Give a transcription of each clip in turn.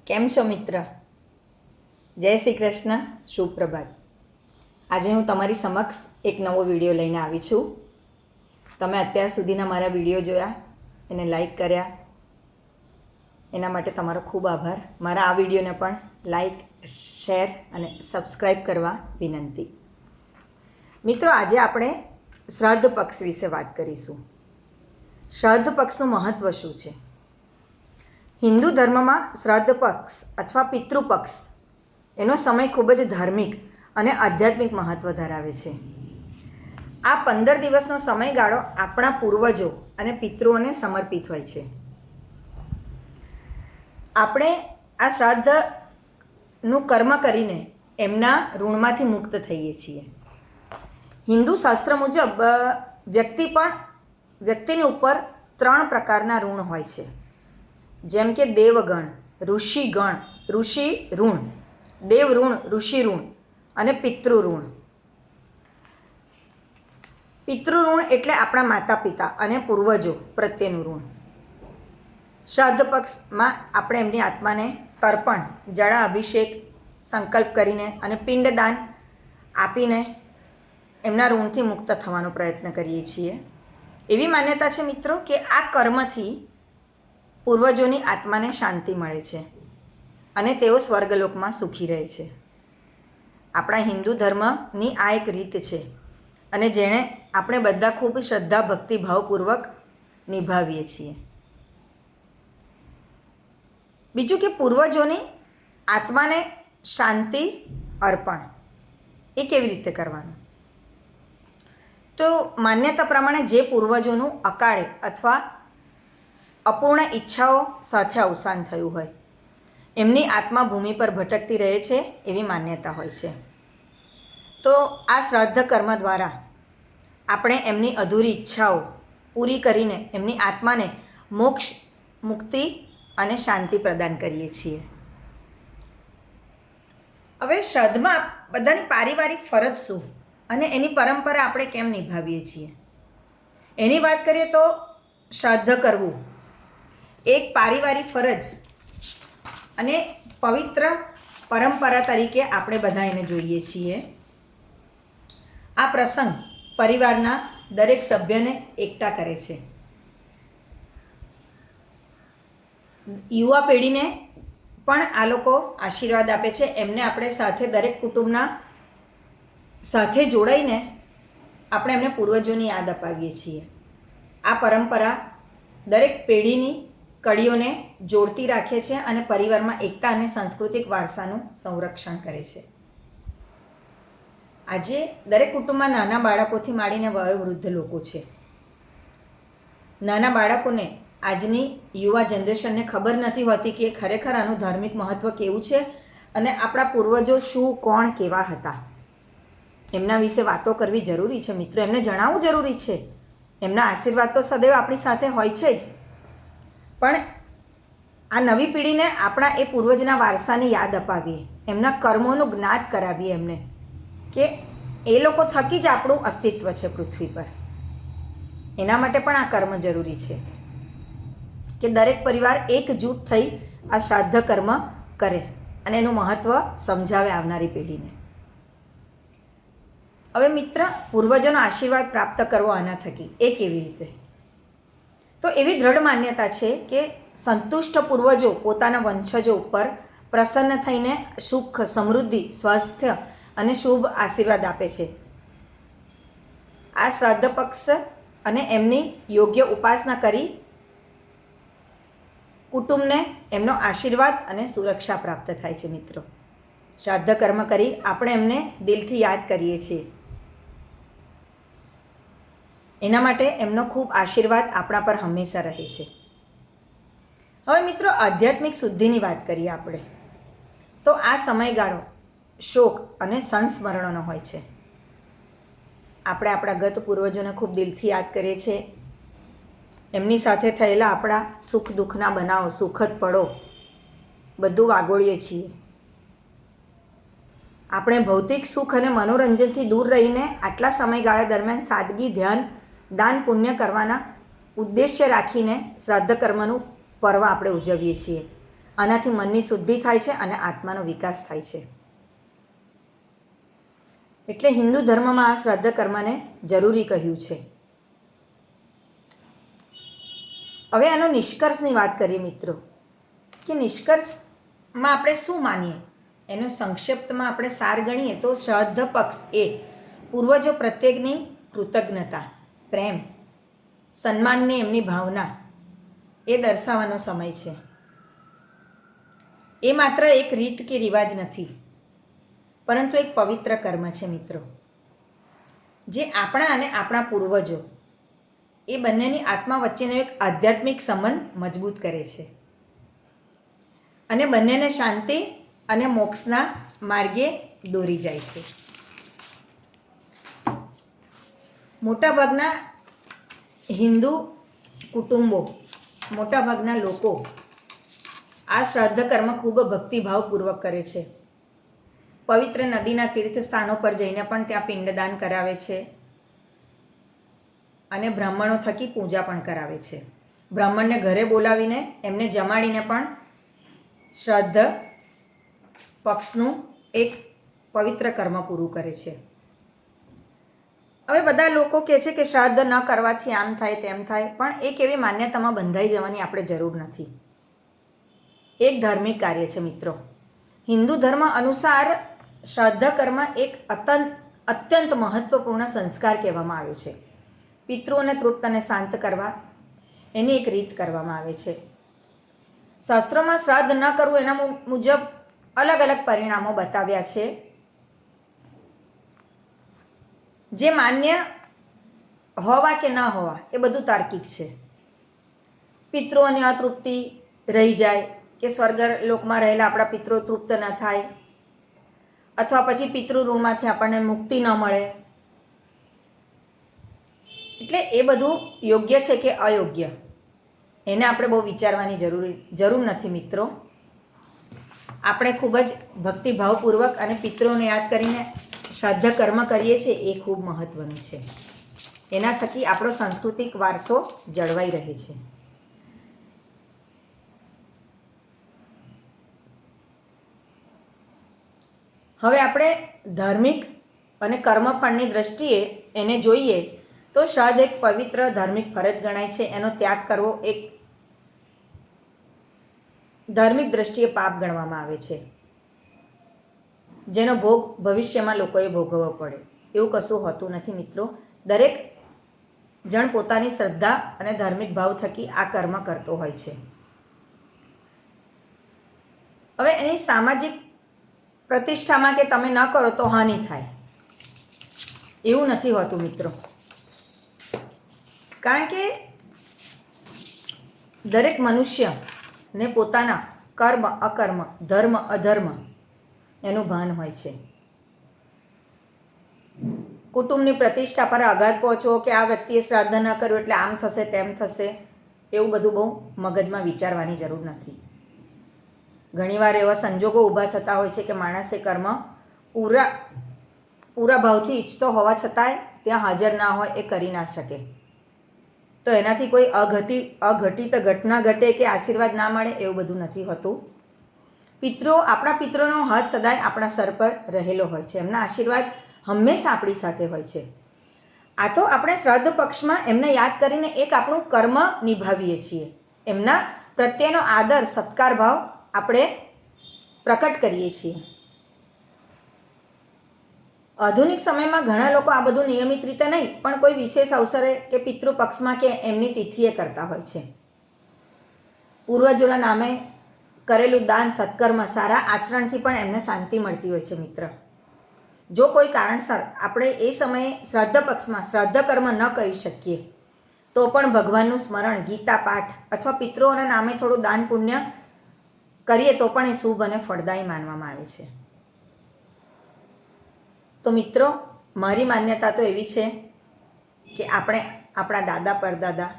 કેમ છો મિત્ર? જય શ્રી કૃષ્ણ, સુપ્રભાત. આજે હું તમારી સમક્ષ એક નવો વિડીયો લઈને આવી છું. તમે અત્યાર સુધીના મારા વિડીયો જોયા, એને લાઈક કર્યા, એના માટે તમારો ખૂબ આભાર. મારા આ વિડીયોને પણ લાઈક, શેર અને સબસ્ક્રાઈબ કરવા વિનંતી. મિત્રો, આજે આપણે શ્રાદ્ધ પક્ષ વિશે વાત કરીશું. શ્રાદ્ધ પક્ષનું મહત્ત્વ શું છે? હિન્દુ ધર્મમાં શ્રાદ્ધ પક્ષ અથવા પિતૃપક્ષ એનો સમય ખૂબ જ ધાર્મિક અને આધ્યાત્મિક મહત્ત્વ ધરાવે છે. આ 15 દિવસનો સમયગાળો આપણા પૂર્વજો અને પિતૃઓને સમર્પિત હોય છે. આપણે આ શ્રાદ્ધનું કર્મ કરીને એમના ઋણમાંથી મુક્ત થઈએ છીએ. હિન્દુ શાસ્ત્ર મુજબ વ્યક્તિની ઉપર 3 પ્રકારના ઋણ હોય છે, જેમ કે દેવગણ, ઋષિગણ, ઋષિ ઋણ, દેવ ઋણ, ઋષિ ઋણ અને પિતૃ ઋણ. પિતૃ ઋણ એટલે આપણા માતા પિતા અને પૂર્વજો પ્રત્યેનું ઋણ. શ્રાદ્ધ પક્ષમાં આપણે એમની આત્માને તર્પણ, જળા અભિષેક, સંકલ્પ કરીને અને પિંડદાન આપીને એમના ઋણથી મુક્ત થવાનો પ્રયત્ન કરીએ છીએ. એવી માન્યતા છે મિત્રો કે આ કર્મથી પૂર્વજોની આત્માને શાંતિ મળે છે અને તેઓ સ્વર્ગલોકમાં સુખી રહે છે. આપણા હિન્દુ ધર્મની આ એક રીત છે અને જેણે આપણે બધા ખૂબ શ્રદ્ધા ભક્તિભાવપૂર્વક નિભાવીએ છીએ. બીજું કે પૂર્વજોની આત્માને શાંતિ અર્પણ એ કેવી રીતે કરવાનું? તો માન્યતા પ્રમાણે જે પૂર્વજોનું અકાળે અથવા અપૂર્ણ ઈચ્છાઓ સાથે અવસાન થયું હોય, એમની આત્મા ભૂમિ પર ભટકતી રહે છે એવી માન્યતા હોય છે. તો આ શ્રાદ્ધ કર્મ દ્વારા આપણે એમની અધૂરી ઈચ્છાઓ પૂરી કરીને એમની આત્માને મોક્ષ, મુક્તિ અને શાંતિ પ્રદાન કરીએ છીએ. હવે શ્રાદ્ધમાં બધાની પારિવારિક ફરજ શું અને એની પરંપરા આપણે કેમ નિભાવીએ છીએ એની વાત કરીએ તો શ્રાદ્ધ કરવું એક પારિવારિક ફરજ અને પવિત્ર પરંપરા તરીકે આપણે બધા એને જોઈએ છીએ. આ પ્રસંગ પરિવારના દરેક સભ્યને એકઠા કરે છે. યુવા પેઢીને પણ આ લોકો આશીર્વાદ આપે છે. એમને આપણે સાથે દરેક કુટુંબના સાથે જોડાઈને આપણે એમને પૂર્વજોની યાદ અપાવીએ છીએ. આ પરંપરા દરેક પેઢીની કડીઓને જોડતી રાખે છે અને પરિવારમાં એકતા અને સાંસ્કૃતિક વારસાનું સંરક્ષણ કરે છે. આજે દરેક કુટુંબમાં નાના બાળકોથી માંડીને વયોવૃદ્ધ લોકો છે. નાના બાળકોને આજની યુવા જનરેશનને ખબર નથી હોતી કે ખરેખર આનું ધાર્મિક મહત્ત્વ કેવું છે અને આપણા પૂર્વજો શું, કોણ, કેવા હતા. એમના વિશે વાતો કરવી જરૂરી છે મિત્રો. એમને જણાવવું જરૂરી છે. એમના આશીર્વાદ તો સદૈવ આપણી સાથે હોય છે જ, પણ આ નવી પેઢીને આપણા એ પૂર્વજના વારસાની યાદ અપાવીએ, એમના કર્મોનું જ્ઞાત કરાવીએ એમને કે એ લોકો થકી જ આપણું અસ્તિત્વ છે પૃથ્વી પર. એના માટે પણ આ કર્મ જરૂરી છે કે દરેક પરિવાર એકજૂટ થઈ આ શ્રાદ્ધ કર્મ કરે અને એનું મહત્ત્વ સમજાવે આવનારી પેઢીને. હવે મિત્ર, પૂર્વજોનો આશીર્વાદ પ્રાપ્ત કરવો આના થકી એ કેવી રીતે? તો એવી દ્રઢ માન્યતા છે કે સંતુષ્ટ પૂર્વજો પોતાના વંશજો ઉપર પ્રસન્ન થઈને સુખ, સમૃદ્ધિ, સ્વાસ્થ્ય અને શુભ આશીર્વાદ આપે છે. આ શ્રાદ્ધ પક્ષ અને એમની યોગ્ય ઉપાસના કરી કુટુંબને એમનો આશીર્વાદ અને સુરક્ષા પ્રાપ્ત થાય છે. મિત્રો, શ્રાદ્ધ કર્મ કરી આપણે એમને દિલથી યાદ કરીએ છીએ. એના માટે એમનો ખૂબ આશીર્વાદ આપણા પર હંમેશા રહે છે. હવે મિત્રો, આધ્યાત્મિક શુદ્ધિની વાત કરીએ આપણે તો આ સમયગાળો શોક અને સંસ્મરણોનો હોય છે. આપણે આપણા ગત પૂર્વજોને ખૂબ દિલથી યાદ કરીએ છીએ. એમની સાથે થયેલા આપણા સુખ દુઃખના બનાવો, સુખદ પળો બધું વાગોળીએ છીએ. આપણે ભૌતિક સુખ અને મનોરંજનથી દૂર રહીને આટલા સમયગાળા દરમિયાન સાદગી, ધ્યાન, દાન, પુણ્ય કરવાના ઉદ્દેશ્ય રાખીને શ્રાદ્ધ કર્મનું પર્વ આપણે ઉજવીએ છીએ. આનાથી મનની શુદ્ધિ થાય છે અને આત્માનો વિકાસ થાય છે. એટલે હિન્દુ ધર્મમાં આ શ્રાદ્ધ કર્મને જરૂરી કહ્યું છે. હવે આનો નિષ્કર્ષની વાત કરીએ મિત્રો, કે નિષ્કર્ષમાં આપણે શું માનીએ, એનો સંક્ષિપ્તમાં આપણે સાર ગણીએ તો શ્રાદ્ધ પક્ષ એ પૂર્વજો પ્રત્યેકની કૃતજ્ઞતા, પ્રેમ, સન્માનની એમની ભાવના એ દર્શાવવાનો સમય છે. એ માત્ર એક રીત કે રિવાજ નથી, પરંતુ એક પવિત્ર કર્મ છે મિત્રો, જે આપણા અને આપણા પૂર્વજો એ બંનેની આત્મા વચ્ચેનો એક આધ્યાત્મિક સંબંધ મજબૂત કરે છે અને બંનેને શાંતિ અને મોક્ષના માર્ગે દોરી જાય છે. મોટાભાગના હિન્દુ કુટુંબો, મોટાભાગના લોકો આ શ્રાદ્ધ કર્મ ખૂબ ભક્તિભાવપૂર્વક કરે છે. પવિત્ર નદીના તીર્થ સ્થાનો પર જઈને પણ ત્યાં પિંડદાન કરાવે છે અને બ્રાહ્મણો થકી પૂજા પણ કરાવે છે. બ્રાહ્મણને ઘરે બોલાવીને એમને જમાડીને પણ શ્રાદ્ધ પક્ષનું એક પવિત્ર કર્મ પૂરું કરે છે. હવે બધા લોકો કહે છે કે શ્રાદ્ધ ન કરવાથી આમ થાય તેમ થાય, પણ એક એવી માન્યતામાં બંધાઈ જવાની આપણે જરૂર નથી. એક ધાર્મિક કાર્ય છે મિત્રો. હિન્દુ ધર્મ અનુસાર શ્રાદ્ધ કર્મ એક અત્યંત મહત્વપૂર્ણ સંસ્કાર કહેવામાં આવ્યો છે. પિતૃઓને તૃપ્ત અને શાંત કરવા એની એક રીત કરવામાં આવે છે. શાસ્ત્રોમાં શ્રાદ્ધ ન કરવું એના મુજબ અલગ અલગ પરિણામો બતાવ્યા છે, જે માન્ય હોવા કે ન હોવા એ બધું તાર્કિક છે. પિતૃઓની અતૃપ્તિ રહી જાય, કે સ્વર્ગ લોકમાં રહેલા આપણા પિતૃ તૃપ્ત ન થાય, અથવા પછી પિતૃ ઋણમાંથી આપણને મુક્તિ ન મળે. એટલે એ બધું યોગ્ય છે કે અયોગ્ય એને આપણે બહુ વિચારવાની જરૂર નથી મિત્રો. આપણે ખૂબ જ ભક્તિભાવપૂર્વક અને પિતૃઓને યાદ કરીને શ્રાદ્ધ કર્મ કરીએ છીએ એ ખૂબ મહત્ત્વનું છે. એના થકી આપણો સાંસ્કૃતિક વારસો જળવાઈ રહે છે. હવે આપણે ધાર્મિક અને કર્મફળની દ્રષ્ટિએ એને જોઈએ તો શ્રાદ્ધ એક પવિત્ર ધાર્મિક ફરજ ગણાય છે. એનો ત્યાગ કરવો એક ધાર્મિક દ્રષ્ટિએ પાપ ગણવામાં આવે છે, જેનો ભોગ ભવિષ્યમાં લોકોએ ભોગવવો પડે. એવું કશું હોતું નથી મિત્રો. દરેક જણ પોતાની શ્રદ્ધા અને ધાર્મિક ભાવ થકી આ કર્મ કરતો હોય છે. હવે એની સામાજિક પ્રતિષ્ઠામાં કે તમે ન કરો તો હાનિ થાય એવું નથી હોતું મિત્રો. કારણ કે દરેક મનુષ્યને પોતાના કર્મ અકર્મ, ધર્મ અધર્મ એનું ભાન હોય છે. કુટુંબની પ્રતિષ્ઠા પર આઘાત પહોંચવો કે આ વ્યક્તિએ શ્રાદ્ધ ન કર્યું એટલે આમ થશે તેમ થશે, એવું બધું બહુ મગજમાં વિચારવાની જરૂર નથી. ઘણીવાર એવા સંજોગો ઊભા થતા હોય છે કે માણસે કર્મ પૂરા ભાવથી ઈચ્છતો હોવા છતાંય ત્યાં હાજર ના હોય, એ કરી ના શકે. તો એનાથી કોઈ અઘટિત ઘટના ઘટે કે આશીર્વાદ ના મળે એવું બધું નથી હોતું. આપણા પિતૃનો હાથ સદાય આપણા સર પર રહેલો હોય છે. એમના આશીર્વાદ હંમેશા આપણી સાથે હોય છે. આ તો આપણે શ્રાદ્ધ પક્ષમાં એમને યાદ કરીને એક આપણું કર્મ નિભાવીએ છીએ. એમના પ્રત્યેનો આદર સત્કાર ભાવ આપણે પ્રકટ કરીએ છીએ. આધુનિક સમયમાં ઘણા લોકો આ બધું નિયમિત રીતે નહીં પણ કોઈ વિશેષ અવસરે કે પિતૃપક્ષમાં કે એમની તિથિએ કરતા હોય છે. પૂર્વજોના નામે કરેલું દાન, સત્કર્મ, સારા આચરણથી પણ એમને શાંતિ મળતી હોય છે મિત્ર. જો કોઈ કારણસર આપણે એ સમયે શ્રાદ્ધ પક્ષમાં શ્રાદ્ધ કર્મ ન કરી શકીએ તો પણ ભગવાનનું સ્મરણ, ગીતા પાઠ અથવા પિતૃઓના નામે થોડું દાન પુણ્ય કરીએ તો પણ એ શુભ અને ફળદાયી માનવામાં આવે છે. તો મિત્રો, મારી માન્યતા તો એવી છે કે આપણે આપણા દાદા પરદાદા,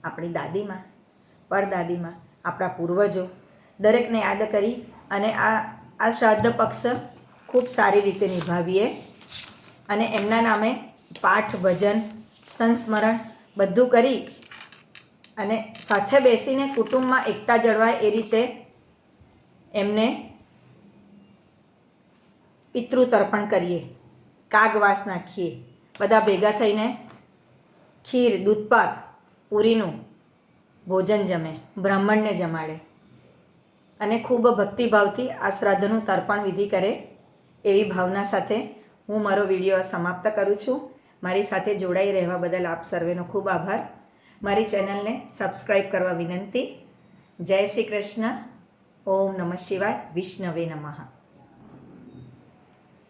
આપણી દાદીમાં, પરદાદીમાં, આપણા પૂર્વજો દરેકને યાદ કરી અને આ શ્રાદ્ધ પક્ષ ખૂબ સારી રીતે નિભાવીએ અને એમના નામે પાઠ, ભજન, સંસ્મરણ બધું કરી અને સાથે બેસીને કુટુંબમાં એકતા જળવાય એ રીતે એમને પિતૃ તર્પણ કરીએ, કાગવાસ નાખીએ, બધા ભેગા થઈને ખીર, દૂધપાક, પૂરીનું ભોજન જમે, બ્રાહ્મણને જમાડે અને ખૂબ ભક્તિભાવથી આ શ્રાદ્ધનું તર્પણ વિધિ કરે એવી ભાવના સાથે હું મારો વિડીયો સમાપ્ત કરું છું. મારી સાથે જોડાઈ રહેવા બદલ આપ સર્વેનો ખૂબ આભાર. મારી ચેનલને સબસ્ક્રાઈબ કરવા વિનંતી. જય શ્રી કૃષ્ણ. ઓમ નમઃ શિવાય. વિષ્ણવે નમઃ.